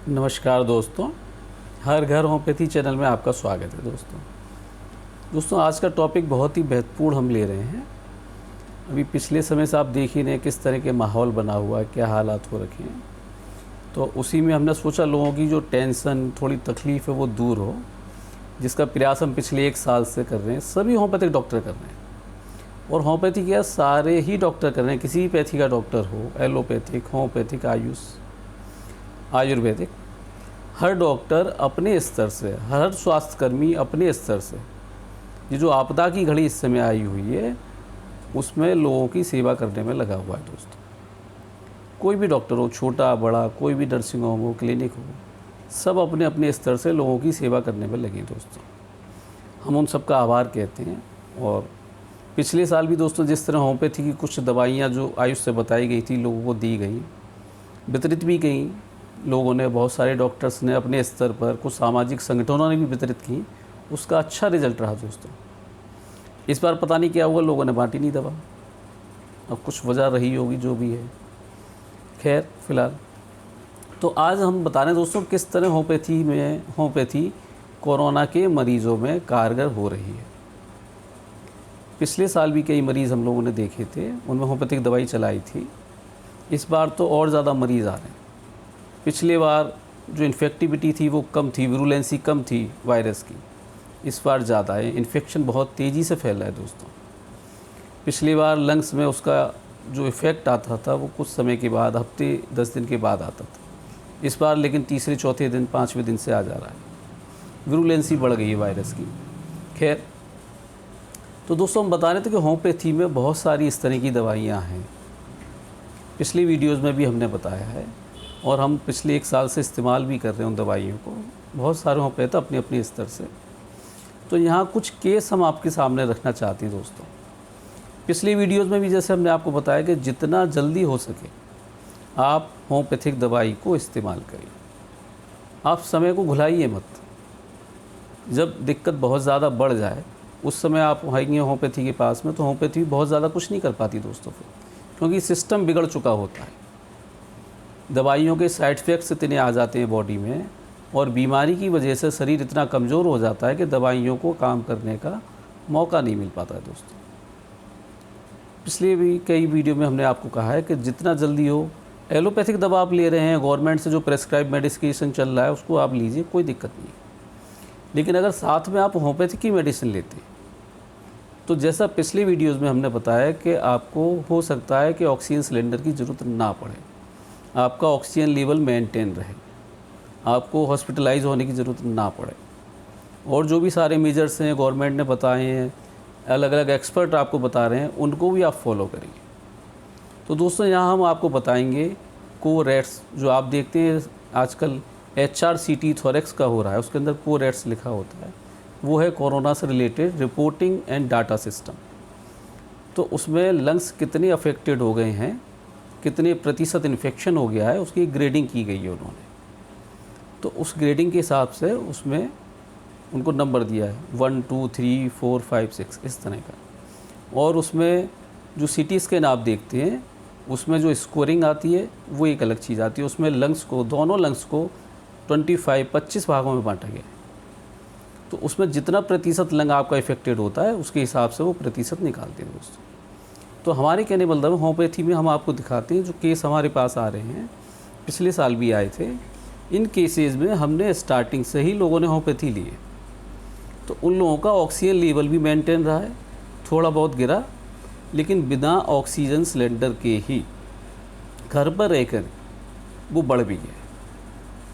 नमस्कार दोस्तों, हर घर होम्योपैथी चैनल में आपका स्वागत है। दोस्तों आज का टॉपिक बहुत ही महत्वपूर्ण हम ले रहे हैं। अभी पिछले समय से आप देख ही रहे हैं किस तरह के माहौल बना हुआ है, क्या हालात हो रखे हैं। तो उसी में हमने सोचा लोगों की जो टेंशन, थोड़ी तकलीफ़ है वो दूर हो, जिसका प्रयास हम पिछले 1 साल से कर रहे हैं। सभी होम्योपैथिक डॉक्टर कर रहे हैं, और होम्योपैथी क्या सारे ही डॉक्टर कर रहे हैं। किसी भी पैथी का डॉक्टर हो, एलोपैथिक, होम्योपैथिक, आयुर्वेदिक, हर डॉक्टर अपने स्तर से, हर स्वास्थ्यकर्मी अपने स्तर से, ये जो आपदा की घड़ी इस समय आई हुई है उसमें लोगों की सेवा करने में लगा हुआ है। दोस्तों कोई भी डॉक्टर हो, छोटा बड़ा, कोई भी नर्सिंग होम हो, क्लिनिक हो, सब अपने अपने स्तर से लोगों की सेवा करने में लगे। दोस्तों हम उन सबका आभार कहते हैं। और पिछले साल भी दोस्तों जिस तरह होम्योपैथी की कुछ दवाइयाँ जो आयुष से बताई गई थी लोगों को दी गई, वितरित भी गई लोगों ने, बहुत सारे डॉक्टर्स ने अपने स्तर पर, कुछ सामाजिक संगठनों ने भी वितरित की, उसका अच्छा रिजल्ट रहा। दोस्तों इस बार पता नहीं क्या हुआ, लोगों ने बांटी नहीं दवा। अब कुछ वजह रही होगी जो भी है, खैर फ़िलहाल तो आज हम बता रहे हैं दोस्तों किस तरह होम्योपैथी कोरोना के मरीज़ों में कारगर हो रही है। पिछले साल भी कई मरीज़ हम लोगों ने देखे थे, उनमें होम्योपैथिक दवाई चलाई थी। इस बार तो और ज़्यादा मरीज़ आ रहे हैं। पिछले बार जो इन्फेक्टिविटी थी वो कम थी, विरुलेंसी कम थी वायरस की, इस बार ज़्यादा है। इन्फेक्शन बहुत तेज़ी से फैल रहा है। दोस्तों पिछली बार लंग्स में उसका जो इफ़ेक्ट आता था वो कुछ समय के बाद, हफ्ते 10 दिन के बाद आता था। इस बार लेकिन तीसरे चौथे दिन, 5वें दिन से आ जा रहा है। विरुलेंसी बढ़ गई है वायरस की। खैर तो दोस्तों हम बता रहे थे कि होम्योपैथी में बहुत सारी इस तरह की दवाइयाँ हैं। पिछली वीडियोज़ में भी हमने बताया है, और हम पिछले 1 साल से इस्तेमाल भी कर रहे हैं उन दवाइयों को, बहुत सारे होम्योपैथ अपने अपने स्तर से। तो यहाँ कुछ केस हम आपके सामने रखना चाहते हैं। दोस्तों पिछली वीडियोज़ में भी जैसे हमने आपको बताया कि जितना जल्दी हो सके आप होम्योपैथिक दवाई को इस्तेमाल करिए। आप समय को घुलाइए मत। जब दिक्कत बहुत ज़्यादा बढ़ जाए उस समय आप आएंगे होम्योपैथी के पास में, तो होम्योपैथी बहुत ज़्यादा कुछ नहीं कर पाती दोस्तों फिर, क्योंकि सिस्टम बिगड़ चुका होता है। दवाइयों के साइड इफ़ेक्ट्स इतने आ जाते हैं बॉडी में, और बीमारी की वजह से शरीर इतना कमज़ोर हो जाता है कि दवाइयों को काम करने का मौका नहीं मिल पाता है। दोस्तों पिछले भी कई वीडियो में हमने आपको कहा है कि जितना जल्दी हो, एलोपैथिक दवा आप ले रहे हैं, गवर्नमेंट से जो प्रेस्क्राइब मेडिकेशन चल रहा है उसको आप लीजिए, कोई दिक्कत नहीं। लेकिन अगर साथ में आप होम्योपैथिक की मेडिसिन लेते हैं तो जैसा पिछले वीडियोज़ में हमने बताया कि आपको हो सकता है कि ऑक्सीजन सिलेंडर की ज़रूरत ना पड़े, आपका ऑक्सीजन लेवल मेंटेन रहे, आपको हॉस्पिटलाइज होने की ज़रूरत ना पड़े। और जो भी सारे मेजर्स हैं गवर्नमेंट ने बताए हैं, अलग अलग एक्सपर्ट आपको बता रहे हैं, उनको भी आप फॉलो करिए। तो दोस्तों यहाँ हम आपको बताएंगे कोरैट्स, जो आप देखते हैं आजकल HRCT थोरैक्स का हो रहा है, उसके अंदर कोरैट्स लिखा होता है, वो है कोरोना से related reporting and data system. तो उसमें लंग्स कितने अफेक्टेड हो गए हैं, कितने प्रतिशत इन्फेक्शन हो गया है, उसकी ग्रेडिंग की गई है उन्होंने। तो उस ग्रेडिंग के हिसाब से उसमें उनको नंबर दिया है 1 2 3 4 5 6 इस तरह का। और उसमें जो CT स्कैन आप देखते हैं उसमें जो स्कोरिंग आती है वो एक अलग चीज़ आती है। उसमें लंग्स को, दोनों लंग्स को 25 भागों में बांटा गया है। तो उसमें जितना प्रतिशत लंग आपका इफेक्टेड होता है उसके हिसाब से वो प्रतिशत निकालते हैं। दोस्तों तो हमारे कहने मतलब होम्योपैथी में हम आपको दिखाते हैं जो केस हमारे पास आ रहे हैं, पिछले साल भी आए थे। इन केसेस में हमने स्टार्टिंग से ही लोगों ने होम्योपैथी ली है, तो उन लोगों का ऑक्सीजन लेवल भी मेंटेन रहा है, थोड़ा बहुत गिरा, लेकिन बिना ऑक्सीजन सिलेंडर के ही घर पर रहकर वो बढ़ भी गया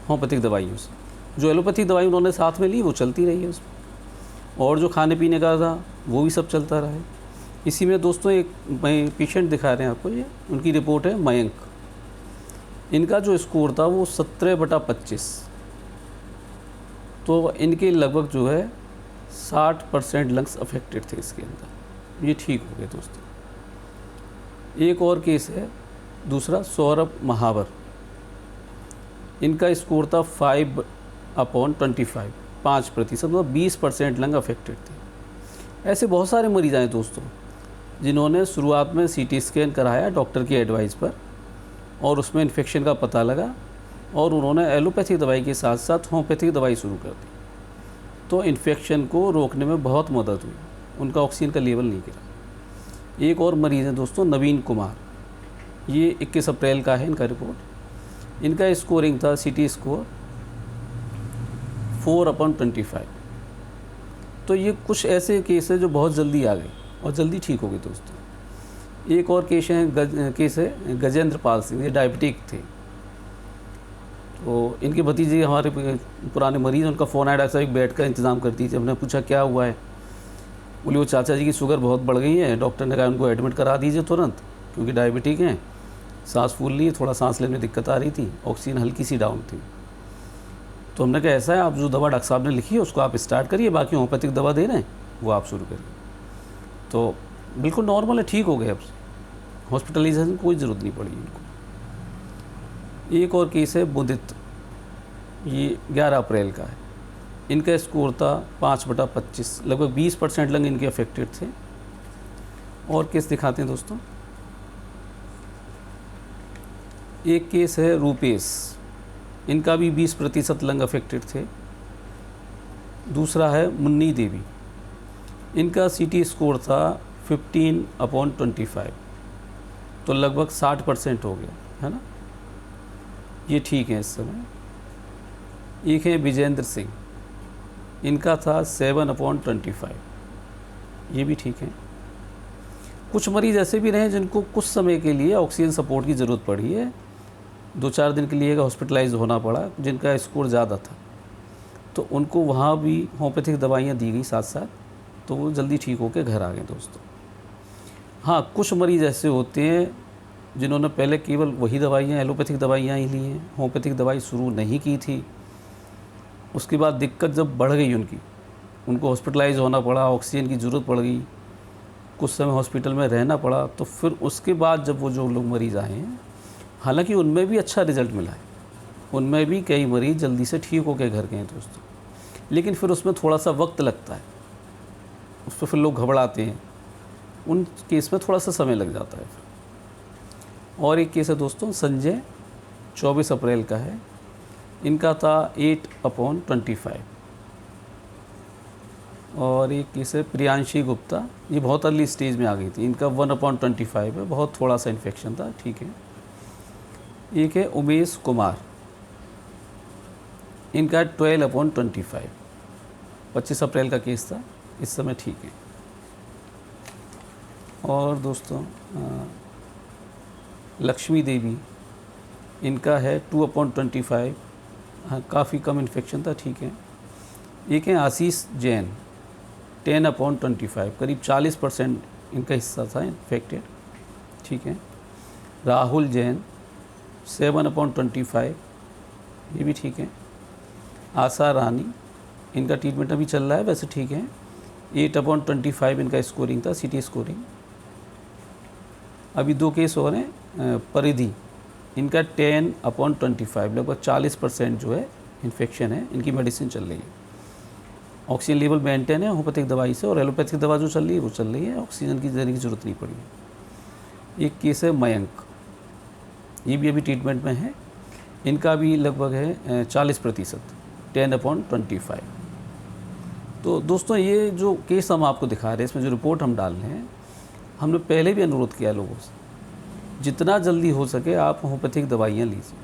होम्योपैथिक दवाइयों से। जो एलोपैथिक दवाई उन्होंने साथ में ली वो चलती रही है उसमें, और जो खाने पीने का था वो भी सब चलता रहा है। इसी में दोस्तों एक पेशेंट दिखा रहे हैं आपको, ये उनकी रिपोर्ट है, मयंक। इनका जो स्कोर था वो 17/25, तो इनके लगभग जो है 60% लंग्स अफेक्टेड थे इसके अंदर, ये ठीक हो गए। दोस्तों एक और केस है दूसरा, सौरभ महावर। इनका स्कोर था 5/25, 5%, मतलब 20% लंग अफेक्टेड थे। ऐसे बहुत सारे मरीज आए दोस्तों जिन्होंने शुरुआत में CT स्कैन कराया डॉक्टर की एडवाइस पर, और उसमें इन्फेक्शन का पता लगा, और उन्होंने एलोपैथिक दवाई के साथ साथ होम्योपैथिक दवाई शुरू कर दी, तो इन्फेक्शन को रोकने में बहुत मदद हुई, उनका ऑक्सीजन का लेवल नहीं गिरा। एक और मरीज़ है दोस्तों, नवीन कुमार, ये 21 अप्रैल का है इनका रिपोर्ट। इनका स्कोरिंग था CT स्कोर 4/25। तो ये कुछ ऐसे केस है जो बहुत जल्दी आ गए और जल्दी ठीक हो गए दोस्तों। एक और केस है गजेंद्र पाल सिंह, ये डायबिटिक थे। तो इनके भतीजे हमारे पुराने मरीज़, उनका फ़ोन आया, डॉक्टर साहब एक बेड का इंतज़ाम कर दीजिए। हमने पूछा क्या हुआ है, बोले वो चाचा जी की शुगर बहुत बढ़ गई है, डॉक्टर ने कहा उनको एडमिट करा दीजिए तुरंत, क्योंकि डायबिटिक हैं, सांस फूल रही है, थोड़ा सांस लेने में दिक्कत आ रही थी, ऑक्सीजन हल्की सी डाउन थी। तो हमने कहा ऐसा है, आप जो दवा डॉक्टर साहब ने लिखी है उसको आप स्टार्ट करिए, बाकी होम्योपैथिक दवा दे रहे हैं वो आप शुरू करिए। तो बिल्कुल नॉर्मल है, ठीक हो गए, अब हॉस्पिटलाइजेशन की कोई ज़रूरत नहीं पड़ी इनको। एक और केस है बुदित, ये 11 अप्रैल का है। इनका स्कोर था 5/25, लगभग 20% लंग इनके अफेक्टेड थे। और केस दिखाते हैं दोस्तों। एक केस है रूपेश, इनका भी 20% लंग अफेक्टेड थे। दूसरा है मुन्नी देवी, इनका CT स्कोर था 15/25, तो लगभग 60% हो गया है ना, ये ठीक है इस समय। एक है विजेंद्र सिंह, इनका था 7/25, ये भी ठीक है। कुछ मरीज़ ऐसे भी रहे जिनको कुछ समय के लिए ऑक्सीजन सपोर्ट की ज़रूरत पड़ी है, 2-4 दिन के लिए हॉस्पिटलाइज होना पड़ा, जिनका स्कोर ज़्यादा था, तो उनको वहाँ भी होम्योपैथिक दवाइयाँ दी गई साथ साथ, तो वो जल्दी ठीक होकर घर आ गए दोस्तों। हाँ, कुछ मरीज़ ऐसे होते हैं जिन्होंने पहले केवल वही दवाइयाँ, एलोपैथिक दवाइयाँ ही ली हैं, होम्योपैथिक दवाई शुरू नहीं की थी, उसके बाद दिक्कत जब बढ़ गई उनको हॉस्पिटलाइज होना पड़ा, ऑक्सीजन की ज़रूरत पड़ गई, कुछ समय हॉस्पिटल में रहना पड़ा, तो फिर उसके बाद जब वो जो लोग मरीज़ आए हैं, हालांकि उनमें भी अच्छा रिज़ल्ट मिला है, उनमें भी कई मरीज़ जल्दी से ठीक होकर घर गए दोस्तों, लेकिन फिर उसमें थोड़ा सा वक्त लगता है, उस पर फिर लोग घबराते हैं, उन केस में थोड़ा सा समय लग जाता है। और एक केस है दोस्तों संजय, 24 अप्रैल का है, इनका था 8/25। और एक केस है प्रियांशी गुप्ता, ये बहुत अर्ली स्टेज में आ गई थी, इनका 1/25 है, बहुत थोड़ा सा इन्फेक्शन था, ठीक है। एक है उमेश कुमार, इनका 12/25, 25 अप्रैल का केस था, इस समय ठीक है। और दोस्तों लक्ष्मी देवी, इनका है 2/25, हाँ काफ़ी कम इन्फेक्शन था, ठीक है। एक है आशीष जैन, 10/25, करीब 40% इनका हिस्सा था इन्फेक्टेड, ठीक है। राहुल जैन 7/25, ये भी ठीक है। आशा रानी, इनका ट्रीटमेंट अभी चल रहा है, वैसे ठीक है, 8/25 इनका स्कोरिंग था, CT स्कोरिंग। अभी 2 केस हो रहे हैं, परिधि, इनका 10/25, लगभग 40% जो है इन्फेक्शन है, इनकी मेडिसिन चल रही है, ऑक्सीजन लेवल मेंटेन है होम्योपैथिक दवाई से, और एलोपैथिक दवा जो चल रही है वो चल रही है, ऑक्सीजन की देने की ज़रूरत नहीं पड़ी है। एक केस है मयंक, ये भी अभी ट्रीटमेंट में है, इनका भी लगभग है 40%, 10/25। तो दोस्तों ये जो केस हम आपको दिखा रहे हैं, इसमें जो रिपोर्ट हम डाल रहे हैं, हमने पहले भी अनुरोध किया लोगों से, जितना जल्दी हो सके आप होम्योपैथिक दवाइयाँ लीजिए।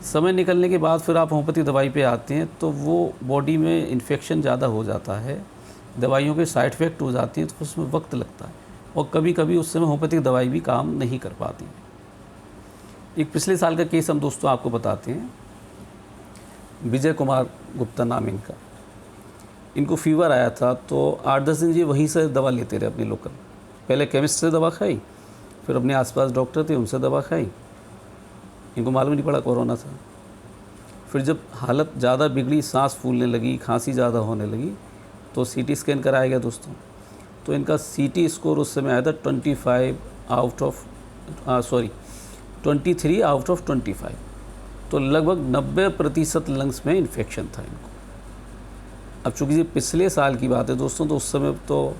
समय निकलने के बाद फिर आप होम्योपैथिक दवाई पे आते हैं तो वो बॉडी में इन्फेक्शन ज़्यादा हो जाता है, दवाइयों के साइड इफ़ेक्ट हो जाती हैं, तो उसमें वक्त लगता है, और कभी कभी उस समय होम्योपैथिक दवाई भी काम नहीं कर पाती। एक पिछले साल का केस हम दोस्तों आपको बताते हैं, विजय कुमार गुप्ता नाम इनका, इनको फीवर आया था, तो 8-10 दिन ये वहीं से दवा लेते रहे अपनी लोकल, पहले केमिस्ट से दवा खाई, फिर अपने आसपास डॉक्टर थे उनसे दवा खाई, इनको मालूम नहीं पड़ा कोरोना था। फिर जब हालत ज़्यादा बिगड़ी, सांस फूलने लगी, खांसी ज़्यादा होने लगी, तो CT स्कैन कराया गया दोस्तों, तो इनका CT स्कोर उस समय आया था 23/25, तो लगभग 90% लंग्स में इन्फेक्शन था इनको। अब चूँकि ये पिछले साल की बात है दोस्तों, तो उस समय तो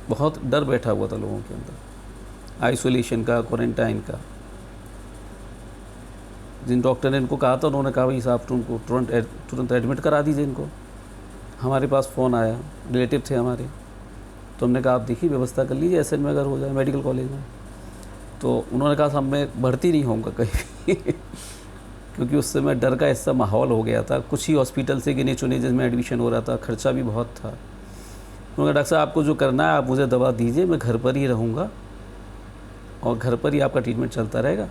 बहुत डर बैठा हुआ था लोगों के अंदर, आइसोलेशन का, क्वारंटाइन का। जिन डॉक्टर ने इनको कहा था उन्होंने कहा भाई साहब उनको तुरंत एडमिट करा दीजिए इनको। हमारे पास फ़ोन आया, रिलेटिव थे हमारे, तो हमने कहा आप देखिए व्यवस्था कर लीजिए एसएन में अगर हो जाए मेडिकल कॉलेज में। तो उन्होंने कहा साहब मैं भर्ती नहीं होऊंगा कहीं भी क्योंकि उस समय डर का ऐसा माहौल हो गया था। कुछ ही हॉस्पिटल से गिने चुने जिसमें एडमिशन हो रहा था, खर्चा भी बहुत था। उन्होंने कहा डॉक्टर साहब आपको जो करना है आप मुझे दवा दीजिए, मैं घर पर ही रहूँगा और घर पर ही आपका ट्रीटमेंट चलता रहेगा।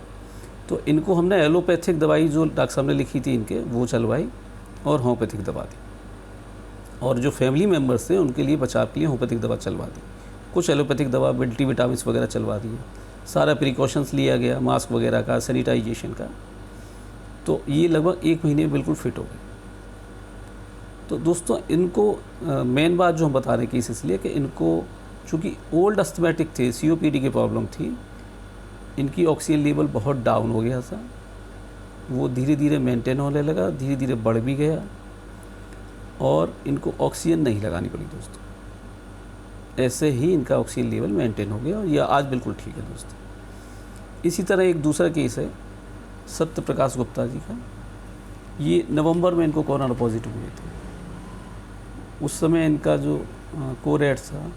तो इनको हमने एलोपैथिक दवाई जो डॉक्टर साहब ने लिखी थी इनके वो चलवाई और होम्योपैथिक दवा दी, और जो फैमिली मेम्बर्स थे उनके लिए बचाव के लिए होम्योपैथिक दवा चलवा दी। कुछ एलोपैथिक दवा मल्टीविटामिन वगैरह चलवा दिए, सारा प्रिकॉशंस लिया गया, मास्क वगैरह का, सैनिटाइजेशन का। तो ये लगभग 1 महीने में बिल्कुल फिट हो गए। तो दोस्तों इनको मेन बात जो हम बता रहे हैं केस इसलिए कि इनको चूँकि ओल्ड अस्थमेटिक थे, COPD की प्रॉब्लम थी, इनकी ऑक्सीजन लेवल बहुत डाउन हो गया था। वो धीरे धीरे मेंटेन होने लगा, धीरे धीरे बढ़ भी गया और इनको ऑक्सीजन नहीं लगानी पड़ी दोस्तों। ऐसे ही इनका ऑक्सीजन लेवल मेंटेन हो गया और यह आज बिल्कुल ठीक है दोस्तों। इसी तरह एक दूसरा केस है सत्य प्रकाश गुप्ता जी का। ये नवंबर में इनको कोरोना पॉजिटिव हुए थे। उस समय इनका जो कोरेट था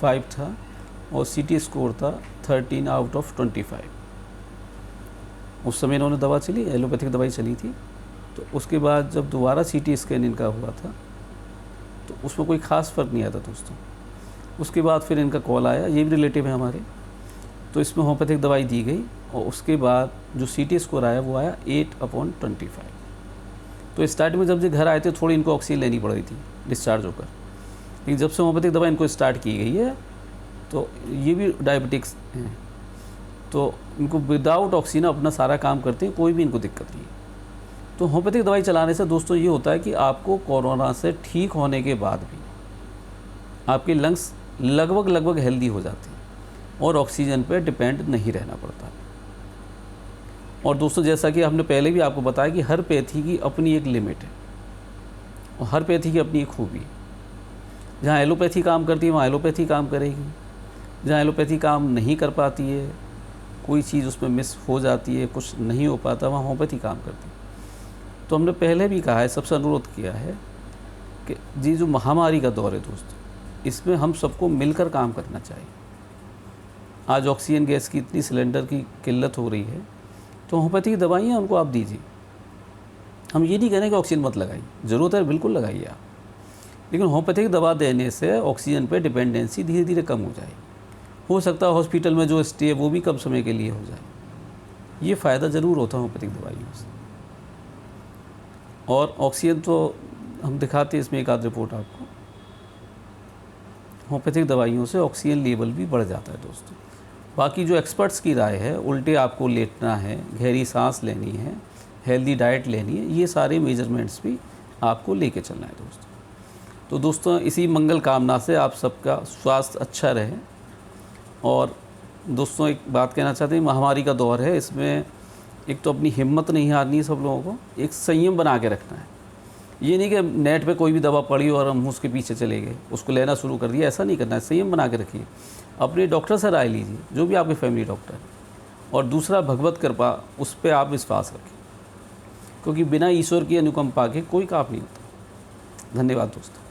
5 था और CT स्कोर था 13/25। उस समय इन्होंने दवा चली, एलोपैथिक दवाई चली थी। तो उसके बाद जब दोबारा CT स्कैन इनका हुआ था तो उसमें कोई ख़ास फ़र्क नहीं आया था दोस्तों। उसके बाद फिर इनका कॉल आया, ये भी रिलेटिव है हमारे, तो इसमें होम्योपैथिक दवाई दी गई और उसके बाद जो CT स्कोर आया वो आया 8/25। तो स्टार्ट में जब ये घर आए थे थोड़ी इनको ऑक्सीजन लेनी पड़ रही थी डिस्चार्ज होकर, लेकिन जब से होम्योपैथिक दवाई इनको स्टार्ट की गई है तो ये भी डायबिटिक्स हैं, तो इनको विदाउट ऑक्सीजन अपना सारा काम करते हैं, कोई भी इनको दिक्कत नहीं है। तो होम्योपैथिक दवाई चलाने से दोस्तों ये होता है कि आपको कोरोना से ठीक होने के बाद भी आपके लंग्स लगभग हेल्दी हो जाते हैं और ऑक्सीजन पर डिपेंड नहीं रहना पड़ता। और दोस्तों जैसा कि हमने पहले भी आपको बताया कि हर पैथी की अपनी एक लिमिट है और हर पैथी की अपनी एक खूबी है। जहाँ एलोपैथी काम करती है वहाँ एलोपैथी काम करेगी, जहाँ एलोपैथी काम नहीं कर पाती है, कोई चीज़ उसमें मिस हो जाती है, कुछ नहीं हो पाता, वहाँ होम्योपैथी काम करती है। तो हमने पहले भी कहा है, सबसे अनुरोध किया है कि जी जो महामारी का दौर है दोस्तों, इसमें हम सबको मिलकर काम करना चाहिए। आज ऑक्सीजन गैस की इतनी सिलेंडर की किल्लत हो रही है, तो होम्योपैथी की दवाइयाँ उनको आप दीजिए। हम ये नहीं कह रहे कि ऑक्सीजन मत लगाइए, ज़रूरत है बिल्कुल लगाइए आप, लेकिन होम्योपैथिक दवा देने से ऑक्सीजन पे डिपेंडेंसी धीरे धीरे कम हो जाएगी। हो सकता है हॉस्पिटल में जो स्टे है वो भी कम समय के लिए हो जाए। ये फ़ायदा ज़रूर होता है होम्योपैथिक दवाइयों से। और ऑक्सीजन तो हम दिखाते हैं इसमें एक आध रिपोर्ट आपको, होम्योपैथिक दवाइयों से ऑक्सीजन लेवल भी बढ़ जाता है दोस्तों। बाकी जो एक्सपर्ट्स की राय है, उल्टे आपको लेटना है, गहरी सांस लेनी है, हेल्दी डाइट लेनी है, ये सारे मेजरमेंट्स भी आपको लेके चलना है दोस्तों। तो दोस्तों इसी मंगल कामना से आप सबका स्वास्थ्य अच्छा रहे। और दोस्तों एक बात कहना चाहते हैं, महामारी का दौर है, इसमें एक तो अपनी हिम्मत नहीं हारनी है सब लोगों को, एक संयम बना के रखना है। ये नहीं कि नेट पे कोई भी दवा पड़ी और हम उसके पीछे चले गए, उसको लेना शुरू कर दिया, ऐसा नहीं करना है। संयम बना के रखिए, अपने डॉक्टर से राय लीजिए, जो भी आपके फैमिली डॉक्टर है। और दूसरा भगवत कृपा, उस पर आप विश्वास रखें, क्योंकि बिना ईश्वर की अनुकंपा के कोई काम नहीं होता। धन्यवाद दोस्तों।